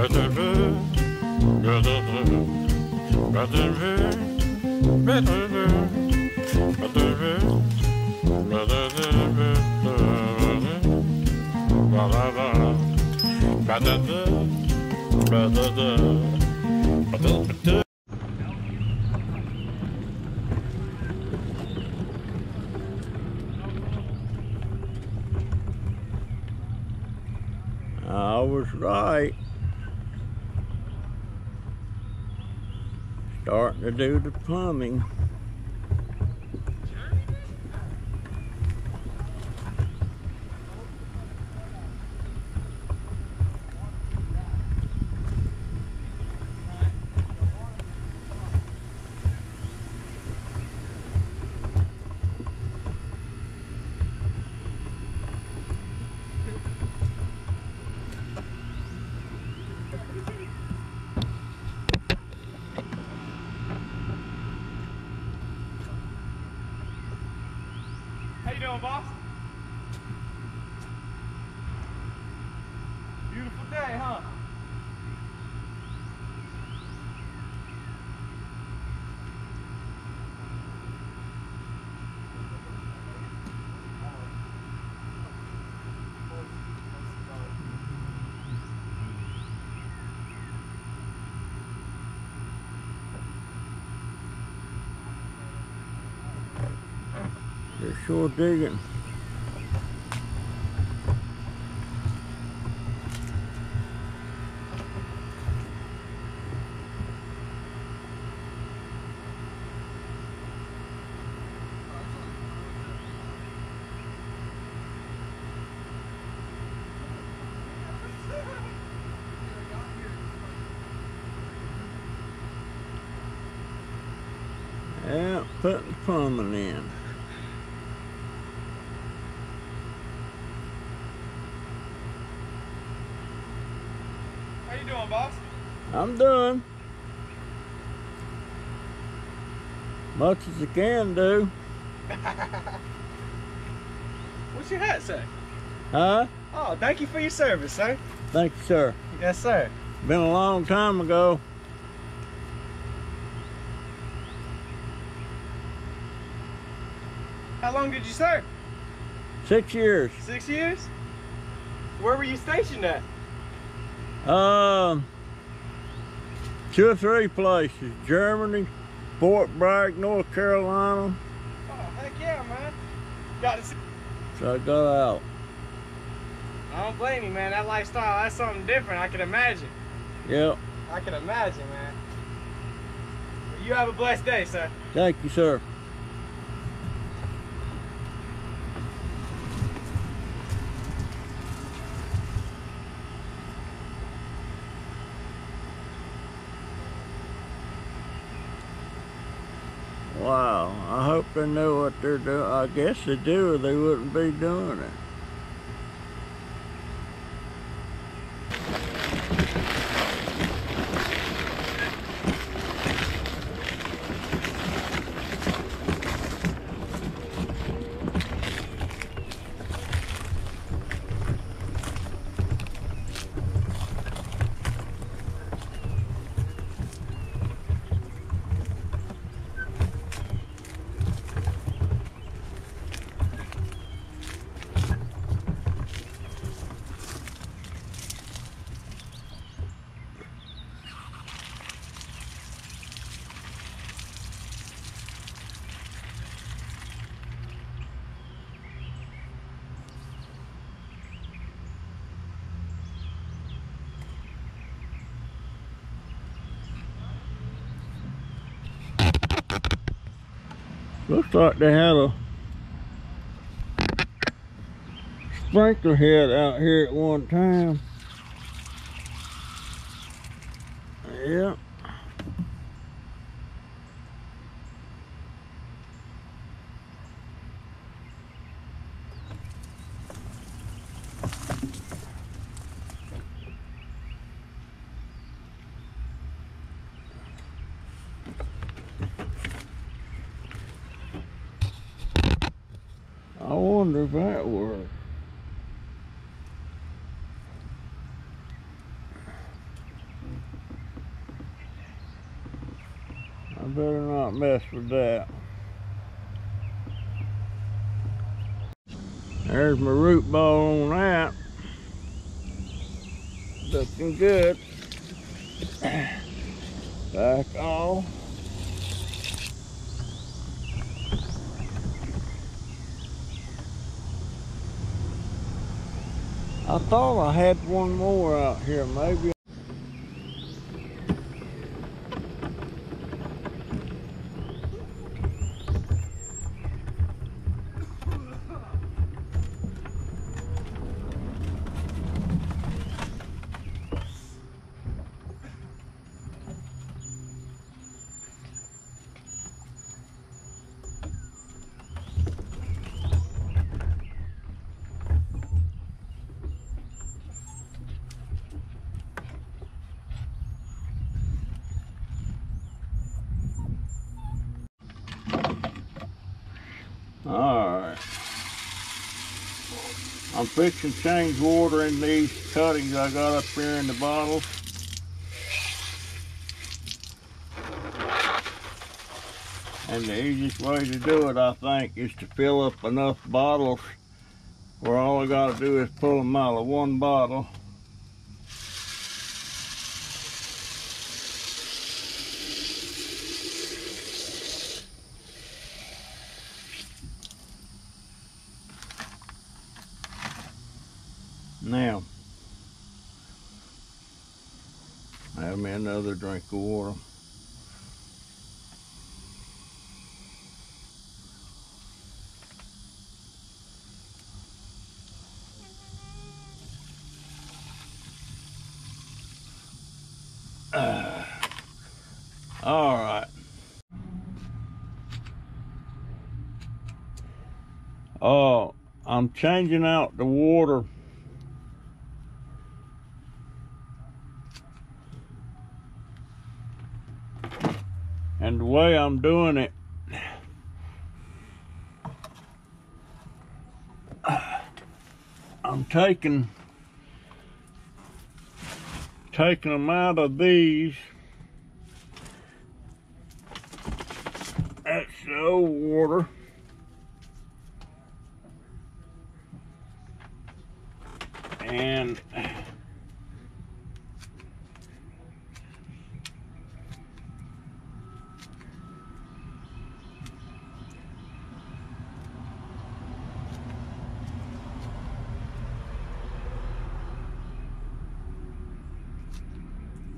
I was right. Starting to do the plumbing. How you doing, boss? Beautiful day, huh? They're sure digging. Yeah, putting plumbing in. How you doing, boss? I'm doing much as I can do. What's your hat say? Huh? Oh, thank you for your service, sir. Thank you, sir. Yes, sir. Been a long time ago. How long did you serve? 6 years. 6 years? Where were you stationed at? 2 or 3 places. Germany, Fort Bragg, North Carolina. Oh, heck yeah, man. Got to see. So I got out. I don't blame you, man. That lifestyle, that's something different. I can imagine. Yep. I can imagine, man. Well, you have a blessed day, sir. Thank you, sir. Wow, I hope they know what they're doing. I guess they do or they wouldn't be doing it. Looks like they had a sprinkler head out here at one time. Yeah. I wonder if that worked. mess with that. There's my root ball on that. Looking good. Back off. I thought I had one more out here, maybe. Alright. I'm fixing to change water in these cuttings I got up here in the bottles. And the easiest way to do it, I think, is to fill up enough bottles where all I got to do is pull them out of one bottle. Now, have me another drink of water. All right. I'm changing out the water. And the way I'm doing it, I'm taking them out of these. That's the old water. And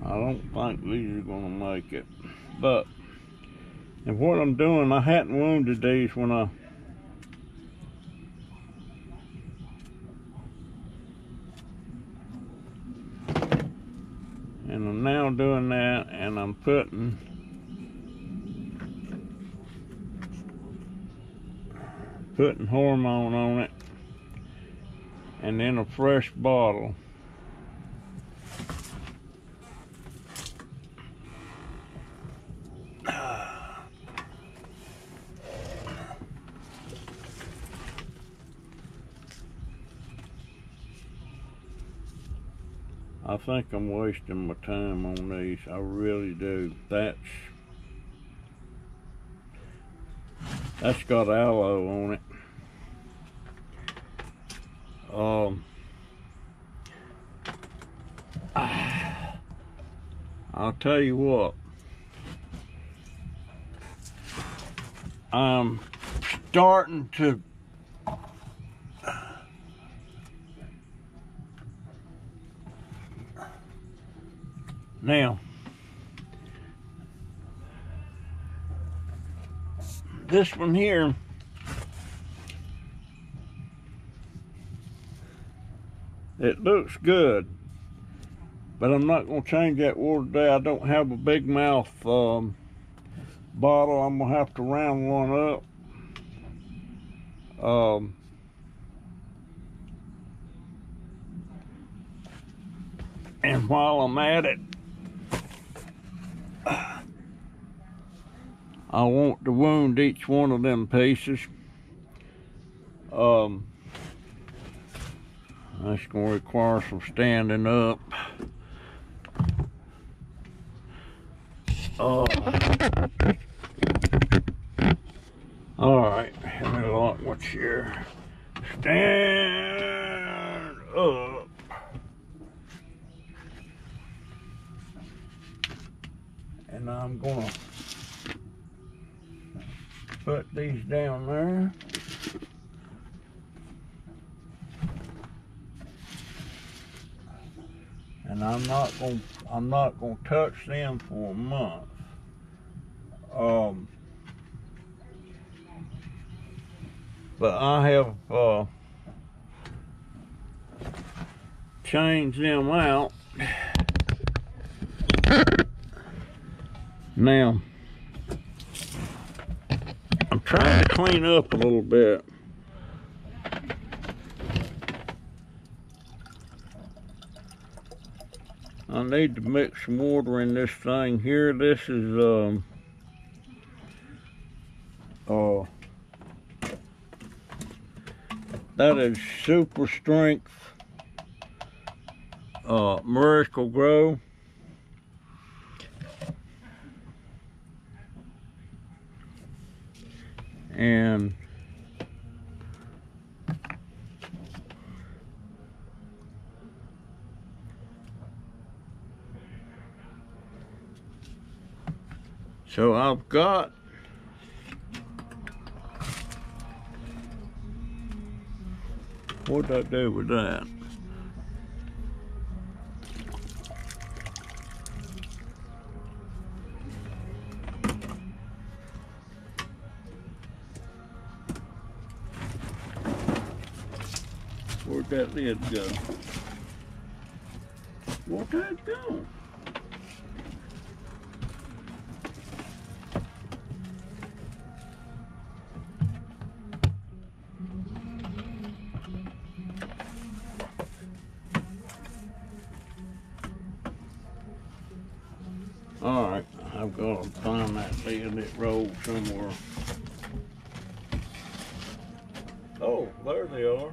I don't think these are gonna make it, but and what I'm doing, I hadn't wounded these when I and I'm now doing that, and I'm putting hormone on it, and then a fresh bottle. I think I'm wasting my time on these. I really do. That's got aloe on it. I'll tell you what. I'm starting to now, this one here, it looks good, but I'm not going to change that water today. I don't have a big mouth bottle. I'm going to have to round one up. And while I'm at it, I want to wound each one of them pieces. That's going to require some standing up. watch here. Stand up. And I'm gonna put these down there. And I'm not gonna touch them for a month. But I have changed them out. Now, I'm trying to clean up a little bit. I need to mix some water in this thing here. This is that is Super Strength Miracle-Gro. And so I've got what did I do with that? Where'd that lid go? Where'd that go? All right, I've got to find that lid. It rolled somewhere. Oh, there they are.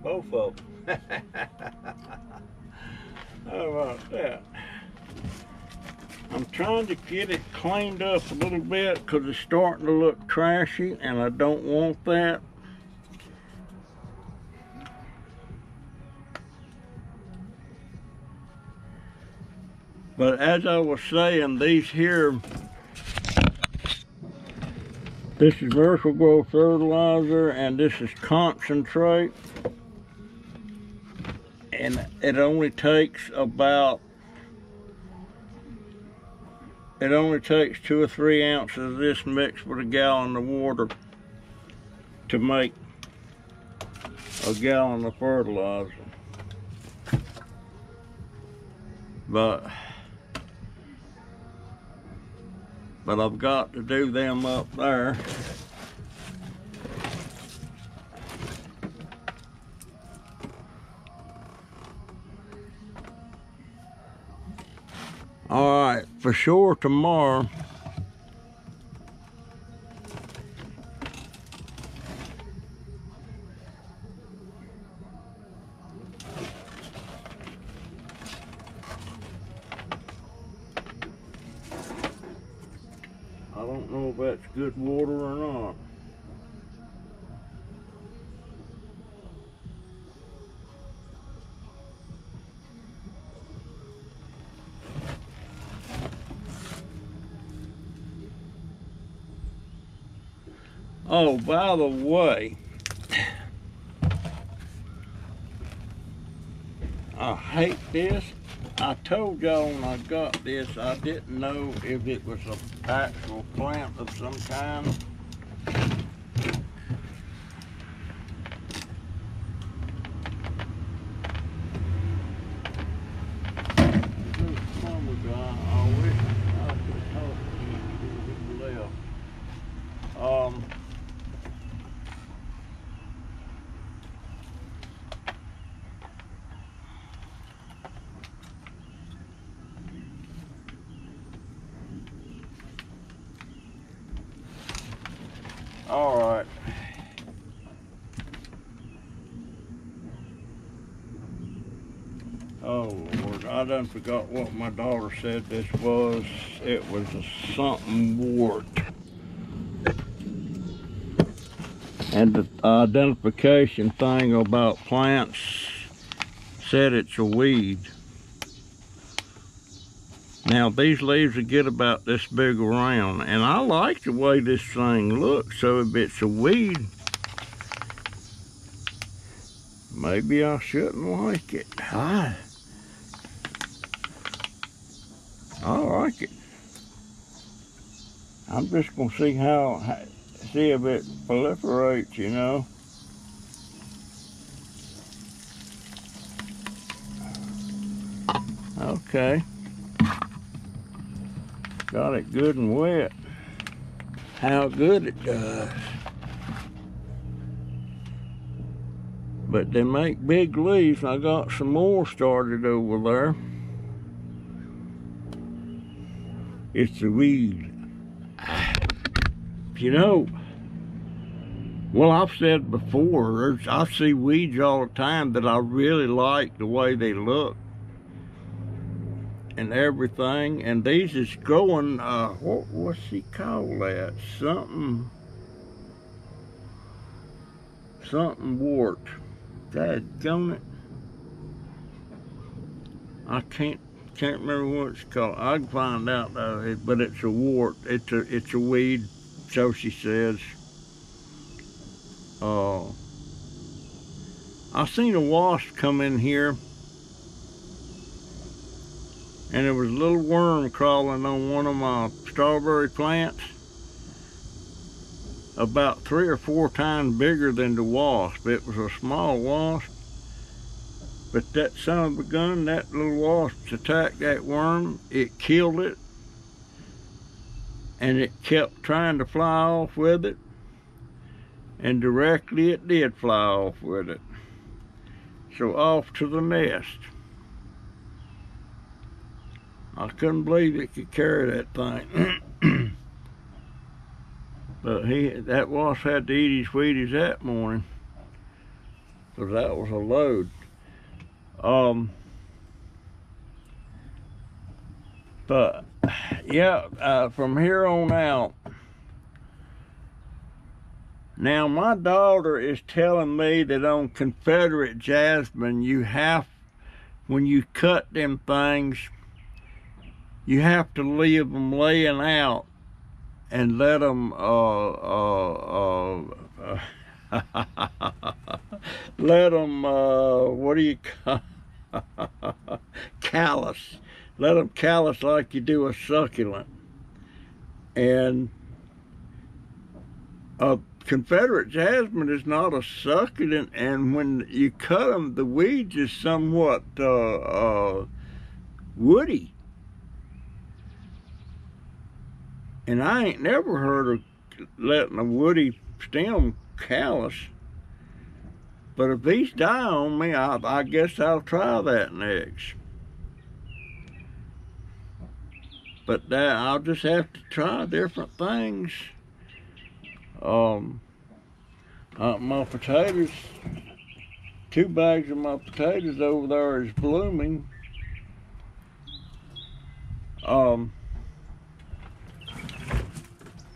Both of them. How about that? I'm trying to get it cleaned up a little bit because it's starting to look trashy and I don't want that. But as I was saying, these here, this is Miracle-Gro fertilizer and this is concentrate. And it only takes 2 or 3 ounces of this mixed with a gallon of water to make a gallon of fertilizer. But I've got to do them up there. All right, for sure tomorrow. I don't know if that's good water or not. Oh, by the way, I hate this. I told y'all when I got this, I didn't know if it was an actual plant of some kind. All right. Oh Lord, I done forgot what my daughter said this was. It was a something wart. And the identification thing about plants said it's a weed. Now these leaves will get about this big around, and I like the way this thing looks, so if it's a weed, maybe I shouldn't like it. I like it. I'm just gonna see if it proliferates, you know. Okay. Got it good and wet. How good it does. But they make big leaves. I got some more started over there. It's a weed. You know, well, I've said before, I see weeds all the time that I really like the way they look and everything. And these is growing, what's he call that? Something wart. Dadgone it. I can't remember what it's called. I can find out though, but it's a wart. It's a weed, so she says. I seen a wasp come in here, and there was a little worm crawling on one of my strawberry plants, about 3 or 4 times bigger than the wasp. It was a small wasp, but that son of a gun, that little wasp attacked that worm. It killed it, and it kept trying to fly off with it, and directly it did fly off with it. So off to the nest. I couldn't believe it could carry that thing. But that wasp had to eat his Wheaties that morning, because that was a load. But yeah, from here on out, now my daughter is telling me that on Confederate jasmine, when you cut them things, you have to leave them laying out and let them let them what do you call callus. Let them callus like you do a succulent. And Confederate jasmine is not a succulent, and when you cut them, the weeds is somewhat woody. And I ain't never heard of letting a woody stem callus. But if these die on me, I guess I'll try that next. But I'll just have to try different things. My potatoes, 2 bags of my potatoes over there is blooming.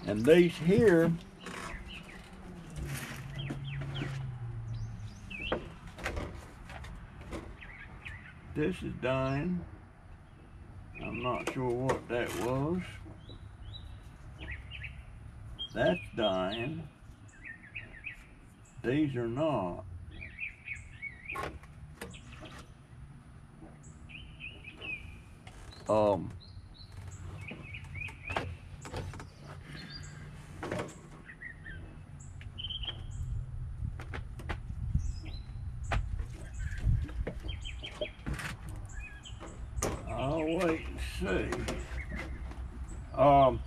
And these here, this is dying. I'm not sure what that was. That's dying. These are not. I'll wait and see.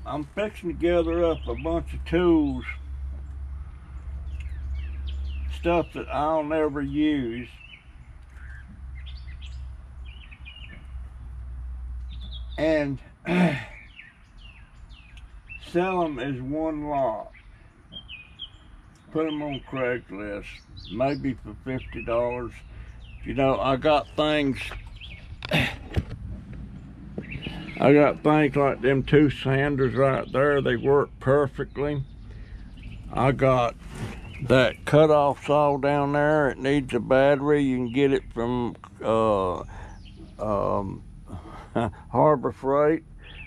I'm fixing to gather up a bunch of tools, stuff that I'll never use, and sell them as one lot. Put them on Craigslist, maybe for $50. You know, I got things like them 2 sanders right there. They work perfectly. I got that cutoff saw down there, it needs a battery. You can get it from Harbor Freight.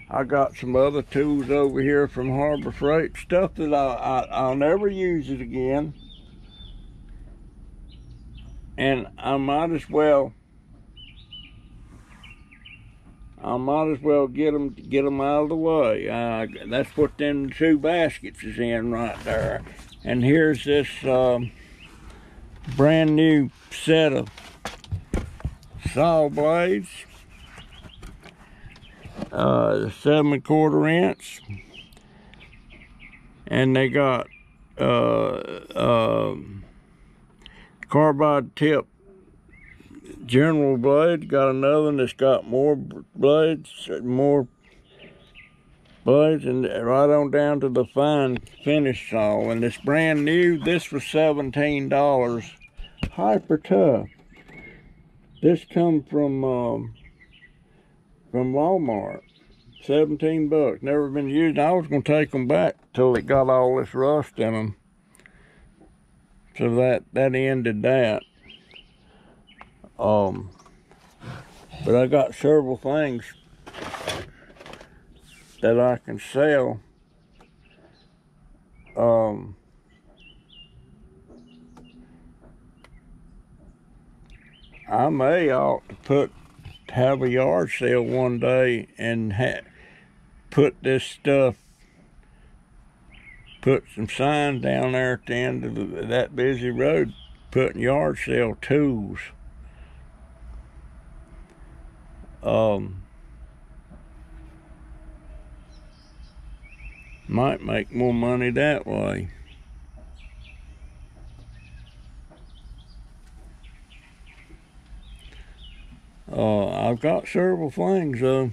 I got some other tools over here from Harbor Freight, stuff that I'll never use it again, and I might as well get them out of the way. That's what them 2 baskets is in right there. And here's this brand new set of saw blades, 7¼ inch, and they got carbide tip general blade. Got another one that's got more blades, and right on down to the fine finish saw. And it's brand new. This was $17. Hyper tough. This come from Walmart. 17 bucks. Never been used. I was gonna take them back till it got all this rust in them. So that ended that. But I got several things that I can sell. I may ought to have a yard sale one day and put this stuff, put some signs down there at the end of that busy road, putting yard sale tools. Might make more money that way. I've got several things though.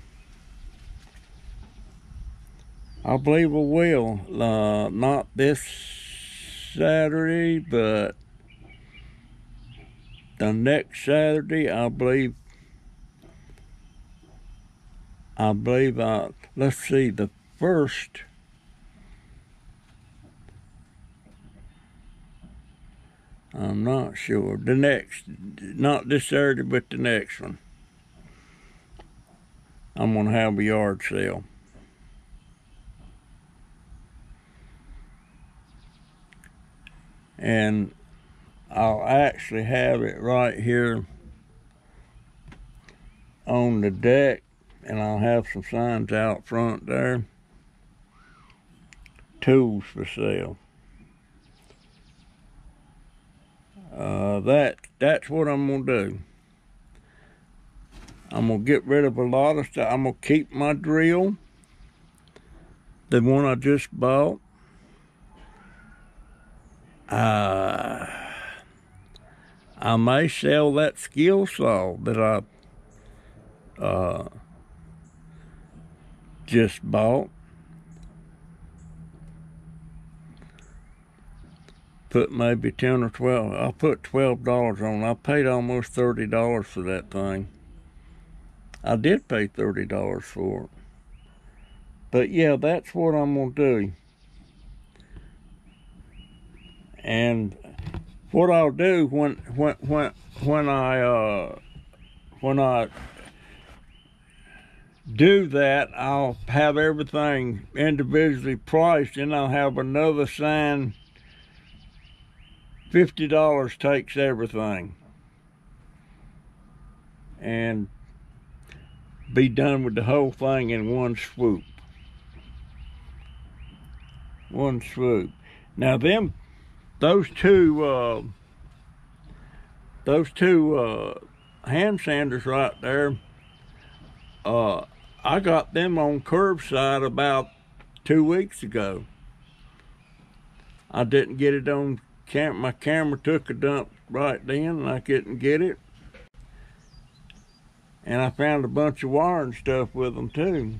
I believe I will. Not this Saturday, but the next Saturday, I believe let's see, the first, I'm not sure. The next, not this Saturday, but the next one, I'm gonna have a yard sale. And I'll actually have it right here on the deck, and I'll have some signs out front there. Tools for sale. That's what I'm gonna do. I'm gonna get rid of a lot of stuff. I'm gonna keep my drill, the one I just bought. I may sell that skill saw that I just bought. Put maybe 10 or 12. I'll put $12 on it. I paid almost $30 for that thing. I did pay $30 for it. But yeah, that's what I'm gonna do. And what I'll do when I do that, I'll have everything individually priced, and I'll have another sign. $50 takes everything, and be done with the whole thing in one swoop. One swoop. Now those two hand sanders right there, I got them on curbside about 2 weeks ago. I didn't get it on camera. My camera took a dump right then, and I couldn't get it. And I found a bunch of wire and stuff with them too.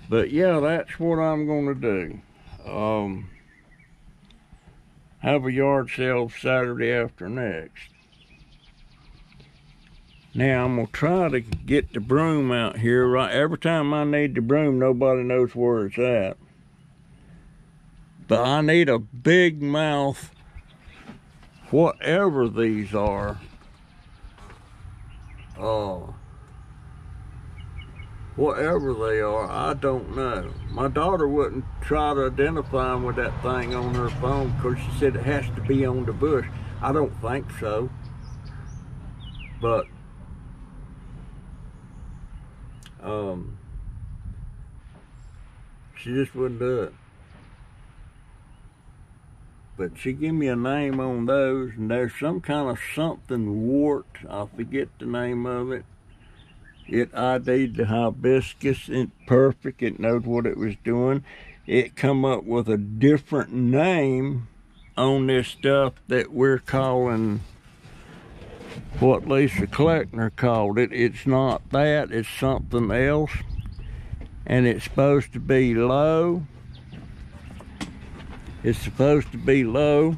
But yeah, that's what I'm gonna do. Have a yard sale Saturday after next. Now I'm gonna try to get the broom out here. Right, every time I need the broom, nobody knows where it's at. But I need a big mouth, whatever these are. Whatever they are, I don't know. My daughter wouldn't try to identify them with that thing on her phone because she said it has to be on the bush. I don't think so. But she just wouldn't do it. But she gave me a name on those, and there's some kind of something wart. I forget the name of it. It ID'd the hibiscus in perfect. It knowed what it was doing. It come up with a different name on this stuff that we're calling what Lisa Kleckner called it. It's not that, it's something else. And it's supposed to be low. It's supposed to be low.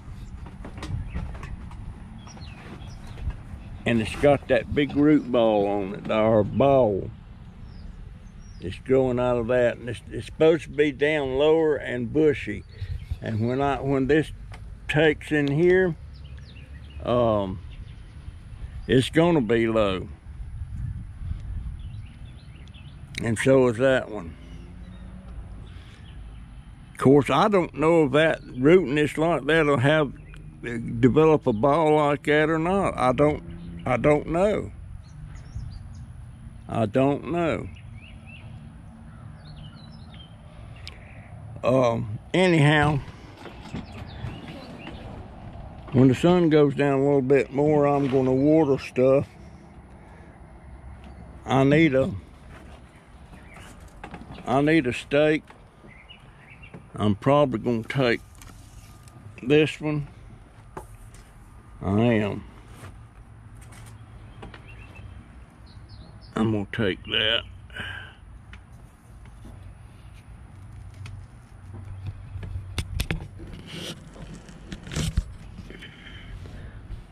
And it's got that big root ball on it, or ball. It's growing out of that, and it's supposed to be down lower and bushy. And when this takes in here, it's gonna be low. And so is that one. Of course, I don't know if that rootness like that'll develop a ball like that or not. I don't know. I don't know. Anyhow, when the sun goes down a little bit more, I'm gonna water stuff. I need a stake. I'm probably gonna take this one. I am. I'm gonna take that.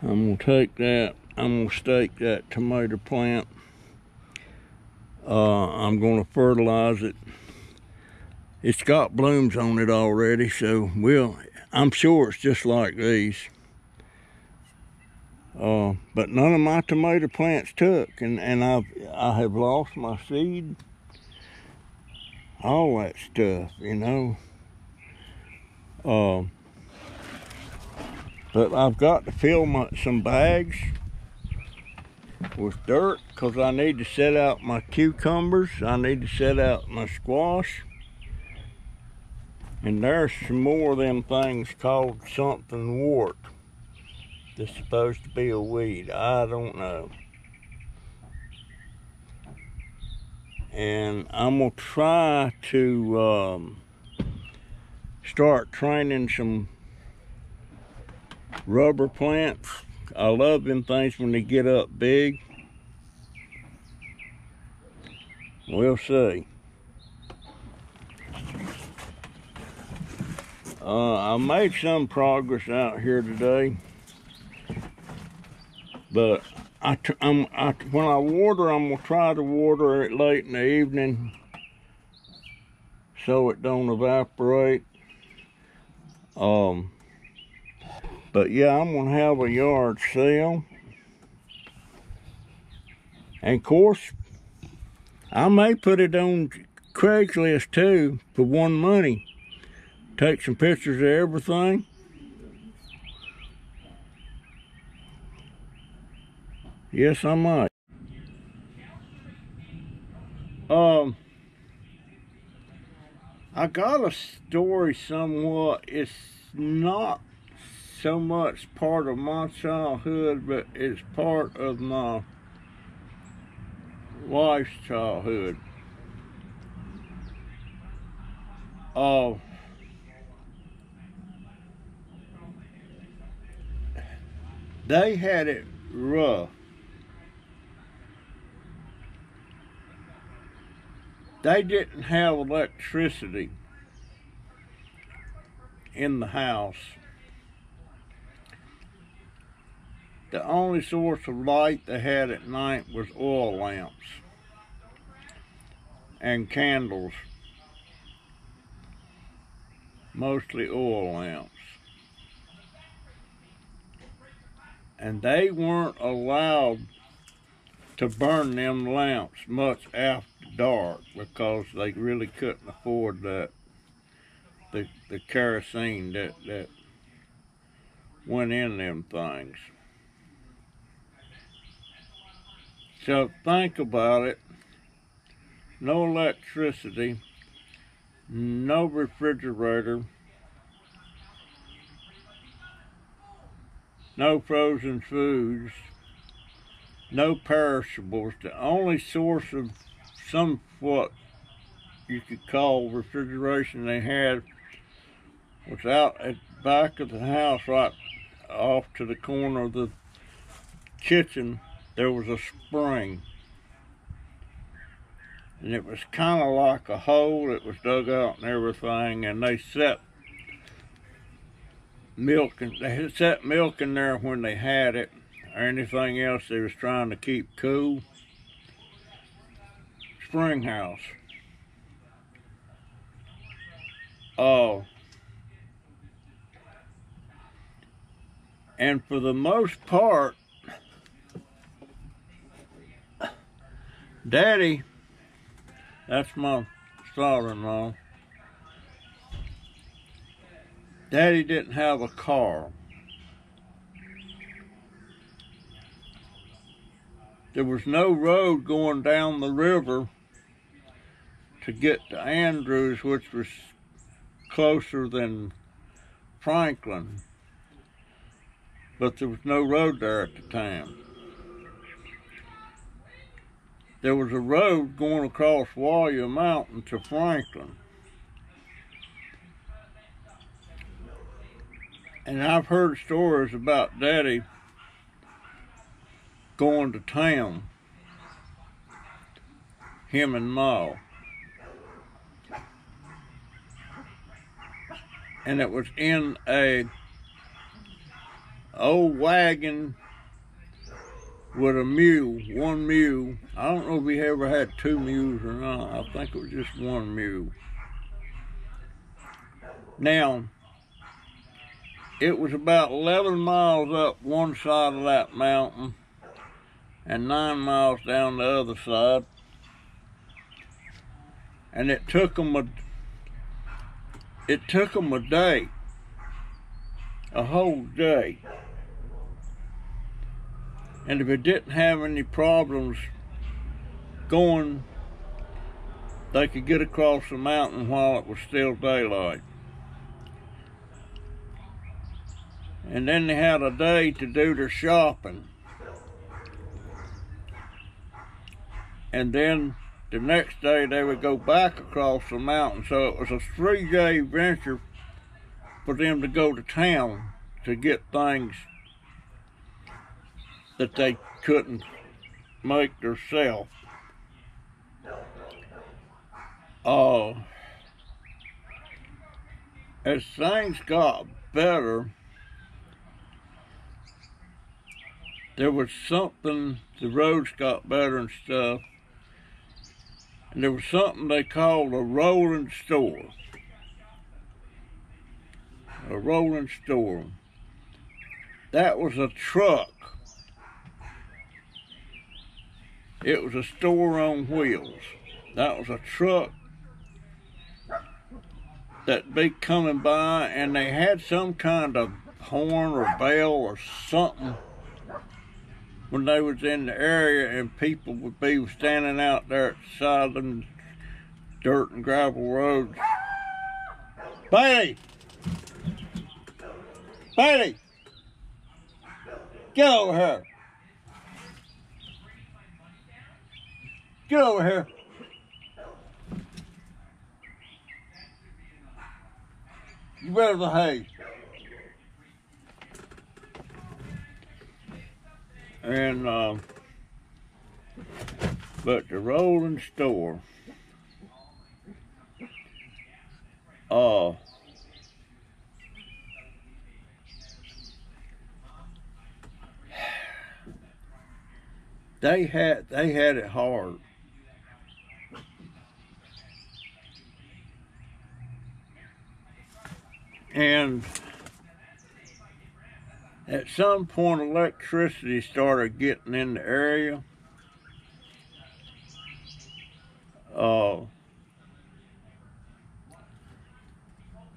I'm gonna take that. I'm gonna stake that tomato plant. I'm gonna fertilize it. It's got blooms on it already, so I'm sure it's just like these. But none of my tomato plants took, and I have lost my seed. All that stuff, you know. But I've got to fill some bags with dirt because I need to set out my cucumbers. I need to set out my squash. And there's some more of them things called something wart. That's supposed to be a weed. I don't know. And I'm gonna try to start training some rubber plants. I love them things when they get up big. We'll see. I made some progress out here today, but when I water, I'm gonna try to water it late in the evening so it don't evaporate. But yeah, I'm gonna have a yard sale, and of course, I may put it on Craigslist too for one money. Take some pictures of everything. Yes, I might. I got a story somewhat. It's not so much part of my childhood, but it's part of my wife's childhood. They had it rough. They didn't have electricity in the house. The only source of light they had at night was oil lamps and candles. mostly oil lamps. And they weren't allowed to burn them lamps much after dark because they really couldn't afford that the kerosene that went in them things. So think about it. No electricity, no refrigerator, no frozen foods, no perishables. The only source of some what you could call refrigeration they had was out at the back of the house, right off to the corner of the kitchen. There was a spring, and it was kind of like a hole that was dug out and everything, and they set milk in there when they had it, or anything else they was trying to keep cool. Spring house. Oh. And for the most part, Daddy, that's my father-in-law, Daddy didn't have a car. There was no road going down the river to get to Andrews, which was closer than Franklin, but there was no road there at the time. There was a road going across Warrior Mountain to Franklin. And I've heard stories about Daddy going to town, him and Ma. And it was in a old wagon with a mule, one mule. I don't know if he ever had two mules or not. I think it was just one mule. Now, it was about 11 miles up one side of that mountain and 9 miles down the other side. And it took them a day, a whole day. And if it didn't have any problems going, they could get across the mountain while it was still daylight. And then they had a day to do their shopping. And then the next day they would go back across the mountain. So it was a 3-day venture for them to go to town to get things that they couldn't make themselves. As things got better, there was something, the roads got better and stuff, and there was something they called a rolling store. A rolling store. That was a truck. It was a store on wheels. That was a truck that'd be coming by, and they had some kind of horn or bell or something when they was in the area, and people would be standing out there at the side of the dirt and gravel roads. Bailey! Bailey! Get over here! Get over here! You better behave. And but the rolling store, they had it hard. And at some point, electricity started getting in the area.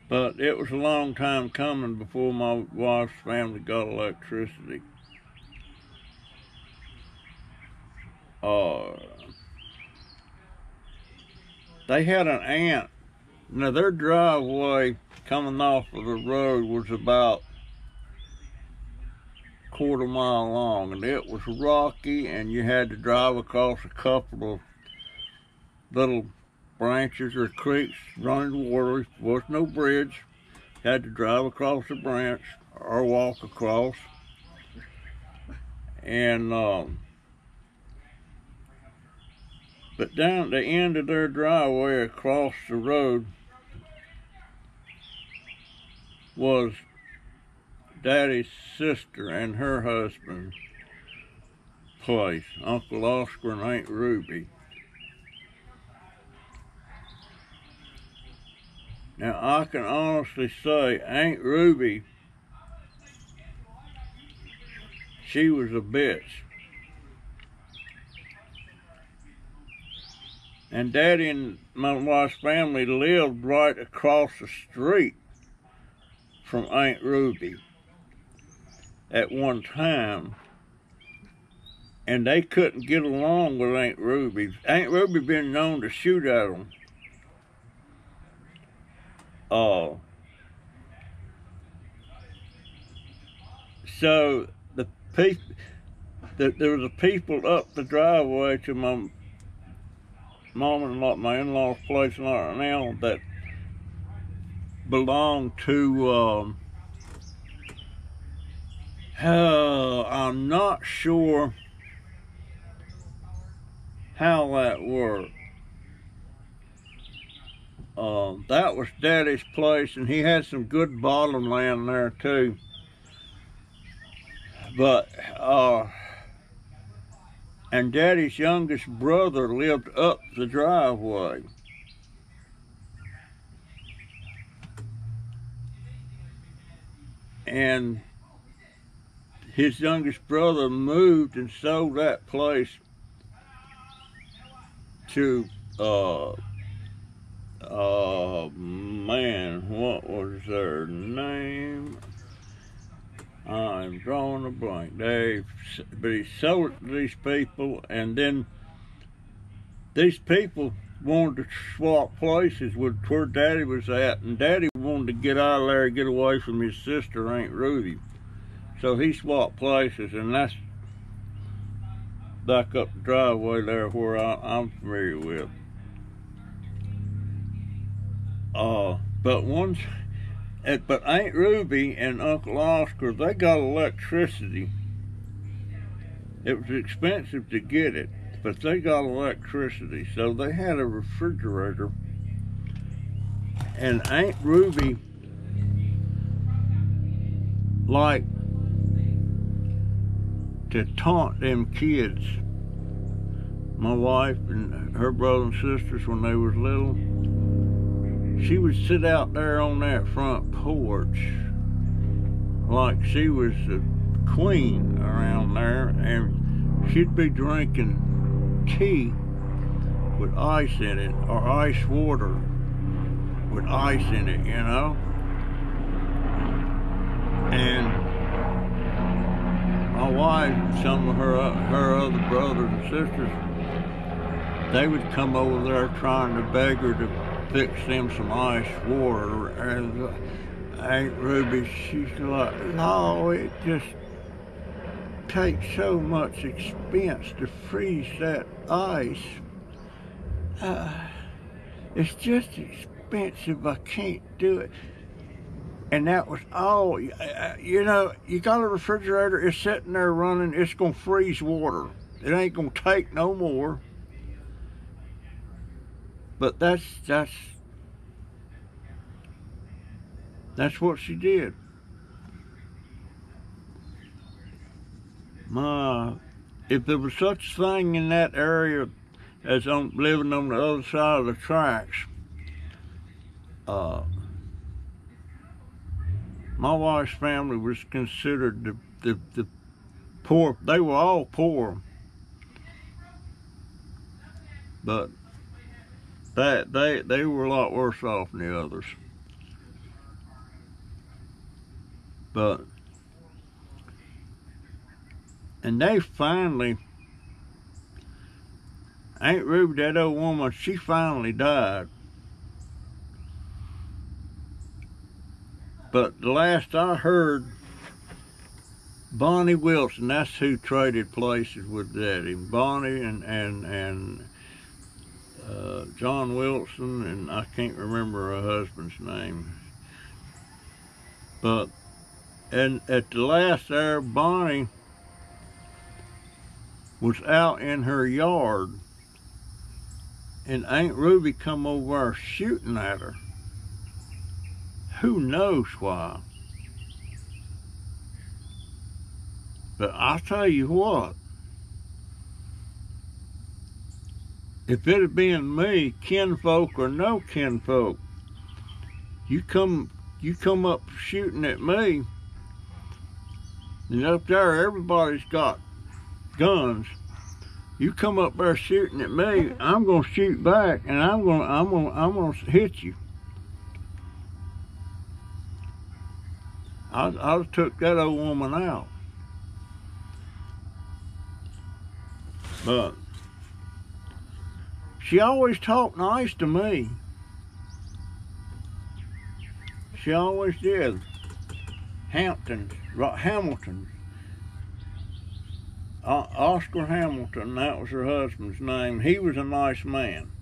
But it was a long time coming before my wife's family got electricity. They had an aunt. Now, their driveway coming off of the road was about a quarter-mile long, and it was rocky, and you had to drive across a couple of little branches or creeks running water. There was no bridge. You had to drive across the branch or walk across. And but down at the end of their driveway across the road was Daddy's sister and her husband's place, Uncle Oscar and Aunt Ruby. Now, I can honestly say Aunt Ruby, she was a bitch. And Daddy and my wife's family lived right across the street from Aunt Ruby at one time. And they couldn't get along with Aunt Ruby. Aunt Ruby been known to shoot at them. So there was a people up the driveway to my mom-in-law, my in-law's place now, that belonged to, I'm not sure how that worked. That was Daddy's place, and he had some good bottom land there too. But, and Daddy's youngest brother lived up the driveway. And his youngest brother moved and sold that place to, man, what was their name? I'm drawing a blank. But he sold it to these people, and then these people wanted to swap places with where Daddy was at, and Daddy wanted to get out of there and get away from his sister, Aunt Ruby. So he swapped places, and that's back up the driveway there where I'm familiar with. But Aunt Ruby and Uncle Oscar, they got electricity. It was expensive to get it, but they got electricity. So they had a refrigerator. And Aunt Ruby liked to taunt them kids. My wife and her brothers and sisters, when they was little, she would sit out there on that front porch like she was the queen around there, and she'd be drinking tea with ice in it, or ice water with ice in it, you know. And my wife and some of her other brothers and sisters, they would come over there trying to beg her to fix them some ice water, and Aunt Ruby, she's like, no, it just takes so much expense to freeze that ice. It's just expensive, I can't do it. And that was all, you know, you got a refrigerator, it's sitting there running, it's gonna freeze water. It ain't gonna take no more. But that's what she did. If there was such a thing in that area as living on the other side of the tracks, my wife's family was considered the poor. They were all poor, but they were a lot worse off than the others. But and they finally, Aunt Ruby, that old woman, she finally died. But the last I heard, Bonnie Wilson, that's who traded places with Daddy. Bonnie and John Wilson, and I can't remember her husband's name. But and at the last there, Bonnie was out in her yard, and Aunt Ruby come over there shooting at her. Who knows why? But I'll tell you what, if it had been me, kinfolk or no kinfolk, you come up shooting at me, and up there everybody's got guns. You come up there shooting at me, I'm gonna shoot back, and I'm gonna hit you. I took that old woman out. But she always talked nice to me. She always did. Hamilton. Oscar Hamilton, that was her husband's name. He was a nice man.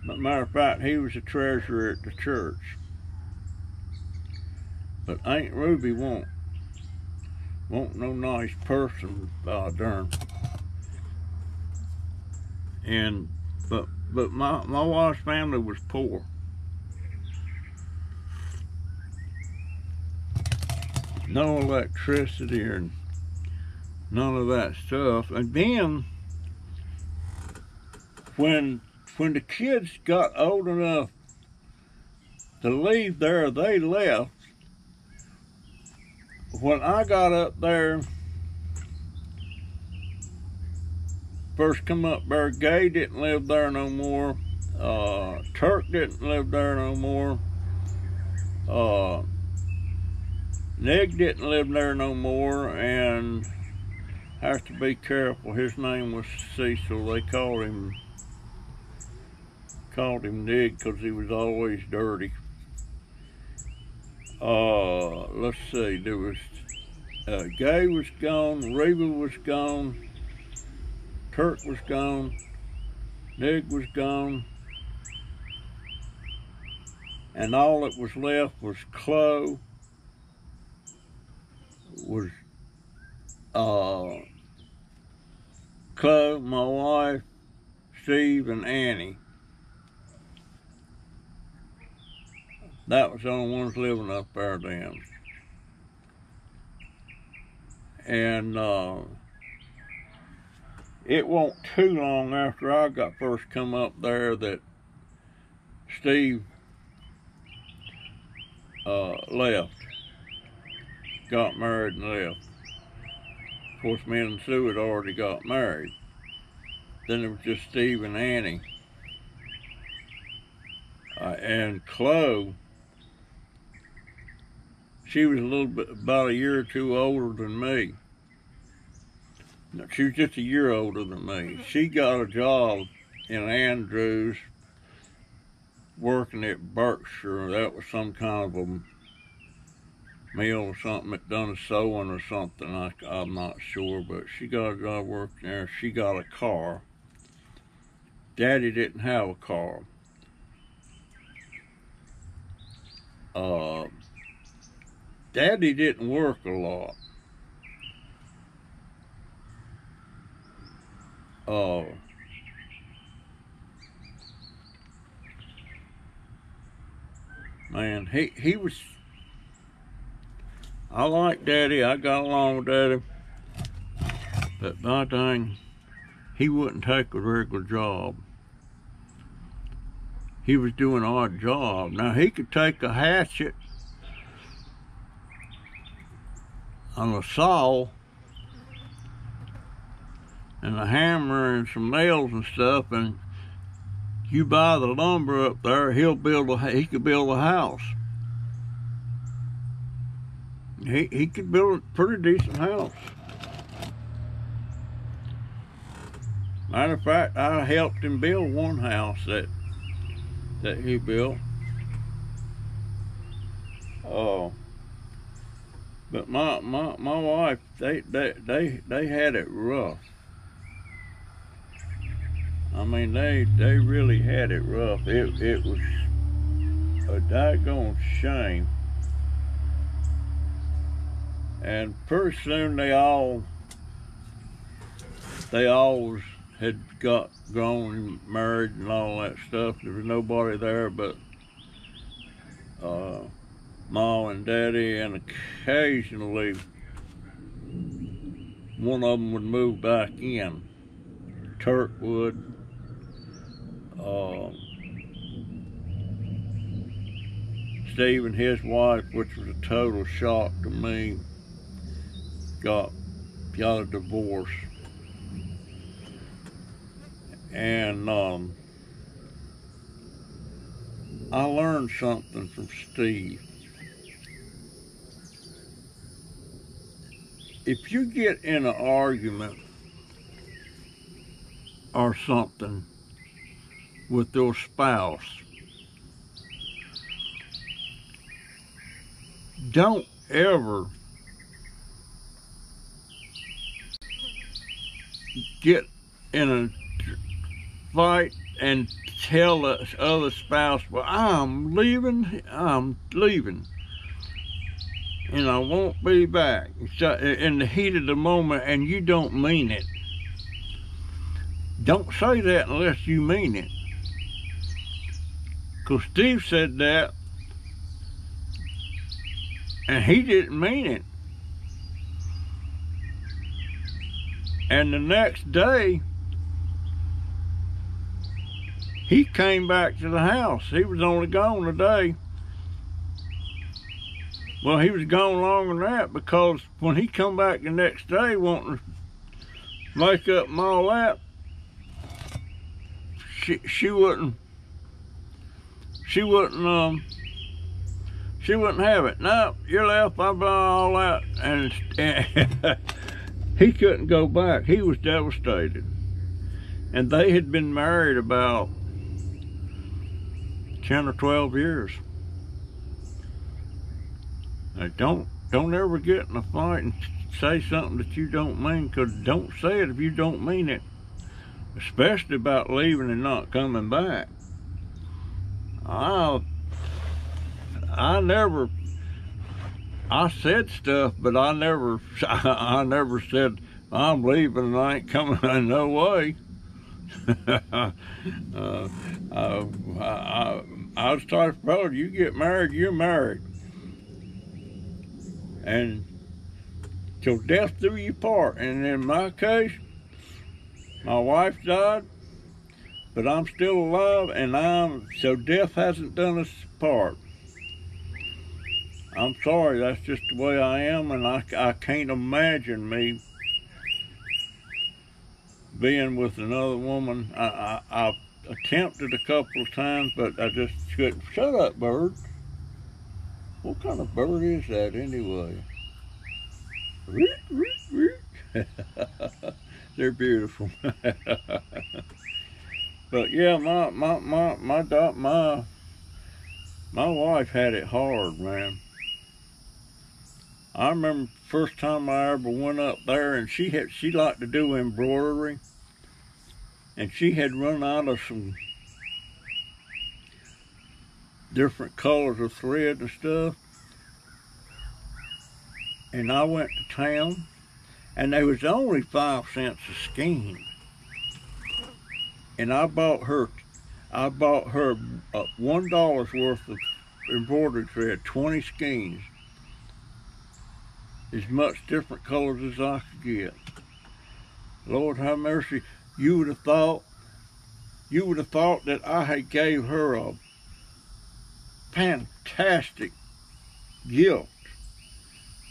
But matter of fact, he was the treasurer at the church. But Aunt Ruby won't no nice person, darn. And but my wife's family was poor. No electricity or none of that stuff. And then when the kids got old enough to leave there, they left. When I got up there, first come up there, Gay didn't live there no more. Turk didn't live there no more. Nig didn't live there no more, and have to be careful. His name was Cecil. They called him Nig because he was always dirty. Let's see, there was Gay was gone, Reba was gone, Turk was gone, Nig was gone, and all that was left was Chloe, Chloe, my wife, Steve, and Annie. That was the only ones living up there then. And it wasn't too long after I got first come up there that Steve left, got married and left. Of course, me and Sue had already got married. Then it was just Steve and Annie. And Chloe, she was a little bit, about a year or two older than me. No, she was just a year older than me. She got a job in Andrews working at Berkshire. That was some kind of a mill or something that done sewing or something. I'm not sure, but she got a job working there. She got a car. Daddy didn't have a car. Daddy didn't work a lot. Man, he was, I like Daddy, I got along with Daddy, but my dang, he wouldn't take a regular job. He was doing an odd job. Now he could take a hatchet on a saw and a hammer and some nails and stuff, and you buy the lumber up there, he could build a house. He could build a pretty decent house. Matter of fact, I helped him build one house that he built. But my wife, they had it rough. I mean, they really had it rough. It was a daggone shame. And pretty soon they all had got grown and married and all that stuff. There was nobody there but Ma and Daddy, and occasionally one of them would move back in. Turk would. Steve and his wife, which was a total shock to me, got a divorce. And I learned something from Steve. If you get in an argument or something with your spouse, don't ever get in a fight and tell the other spouse, well, I'm leaving, and I won't be back. So, in the heat of the moment, and you don't mean it. Don't say that unless you mean it. Because Steve said that, and he didn't mean it. And the next day, he came back to the house. He was only gone a day. Well, he was gone longer than that, because when he come back the next day wanting to make up and all that, she wouldn't have it. No, you're left, blah, blah, all that. And he couldn't go back. He was devastated. And they had been married about 10 or 12 years. Now, don't ever get in a fight and say something that you don't mean, because don't say it if you don't mean it. Especially about leaving and not coming back. I said stuff, but I never said, I'm leaving and I ain't coming in no way. I was taught, brother, you get married, you're married. And till death do you part. And in my case, my wife died, but I'm still alive, and so death hasn't done us part. I'm sorry, that's just the way I am, and I can't imagine me being with another woman. I attempted a couple of times, but I just couldn't. Shut up, bird. What kind of bird is that anyway? They're beautiful. But yeah, my wife had it hard, man. I remember the first time I ever went up there, and she liked to do embroidery, and she had run out of some different colors of thread and stuff. And I went to town, and they was only 5 cents a skein. And I bought her $1 worth of embroidery thread, 20 skeins, as much different colors as I could get. Lord have mercy, you would have thought that I had gave her a fantastic gift.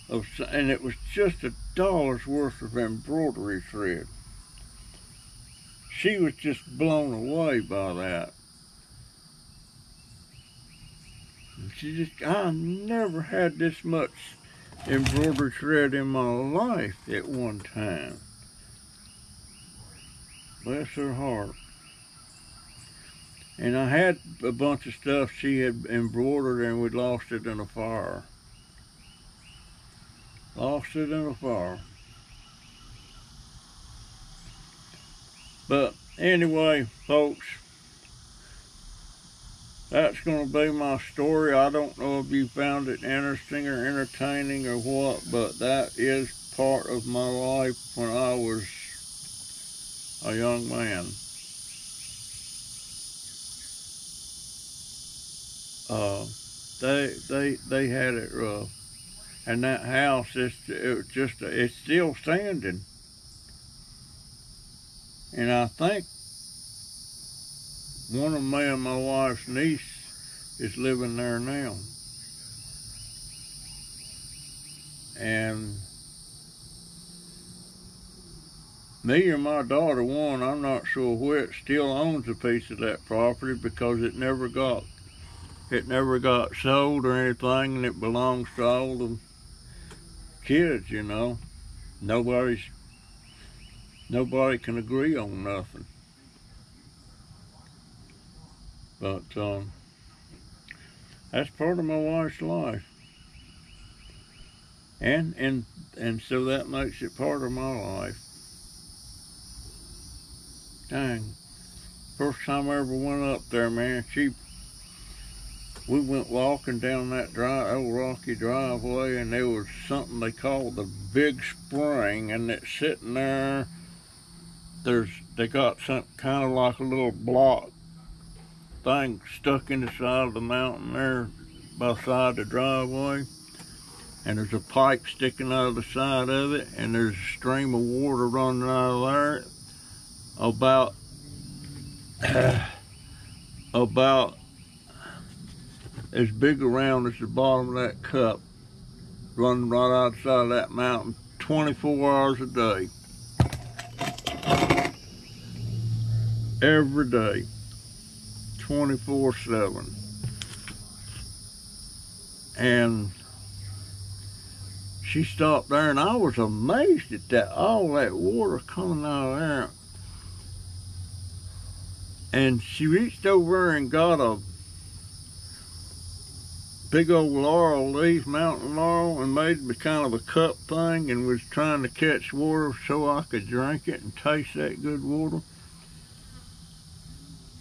and it was just $1 worth of embroidery thread. She was just blown away by that. I never had this much embroidery thread in my life at one time. Bless her heart. And I had a bunch of stuff she had embroidered, and we lost it in a fire. Lost it in a fire. But anyway, folks, that's going to be my story. I don't know if you found it interesting or entertaining or what, but that is part of my life when I was a young man. They had it rough, and that house it's still standing, and I think one of me and my wife's niece is living there now, and me and my daughter, one, I'm not sure which, still owns a piece of that property because it never got sold or anything, and it belongs to all the kids, you know. Nobody can agree on nothing. But that's part of my wife's life, and so that makes it part of my life. Dang, first time I ever went up there, man, we went walking down that old rocky driveway, and there was something they called the Big Spring, and it's sitting there. They got something kind of like a little block thing stuck in the side of the mountain there by the side of the driveway, and there's a pipe sticking out of the side of it, and there's a stream of water running out of there about as big around as the bottom of that cup, running right outside of that mountain 24 hours a day. Every day. 24/7. And she stopped there, and I was amazed at that, all that water coming out of there. And she reached over and got a big old laurel leaf, mountain laurel, and made me kind of a cup thing, and was trying to catch water so I could drink it and taste that good water.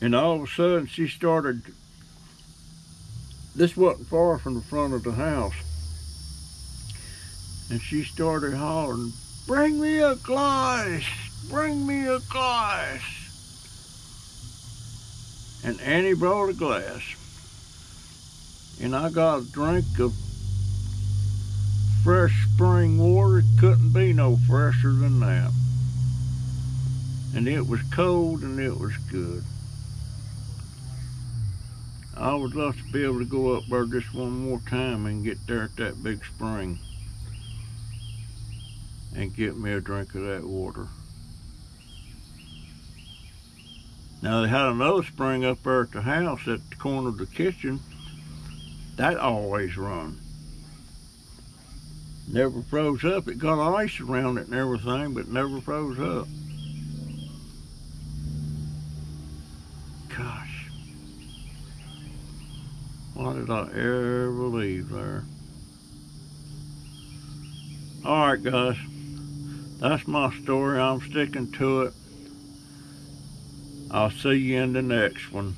And all of a sudden she started, this wasn't far from the front of the house, and she started hollering, "Bring me a glass, bring me a glass." And Annie brought a glass, and I got a drink of fresh spring water. Couldn't be no fresher than that. And it was cold, and it was good. I would love to be able to go up there just one more time and get there at that big spring and get me a drink of that water. Now, they had another spring up there at the house at the corner of the kitchen. That always run. Never froze up. It got ice around it and everything, but never froze up. Gosh. Why did I ever leave there? Alright, guys. That's my story. I'm sticking to it. I'll see you in the next one.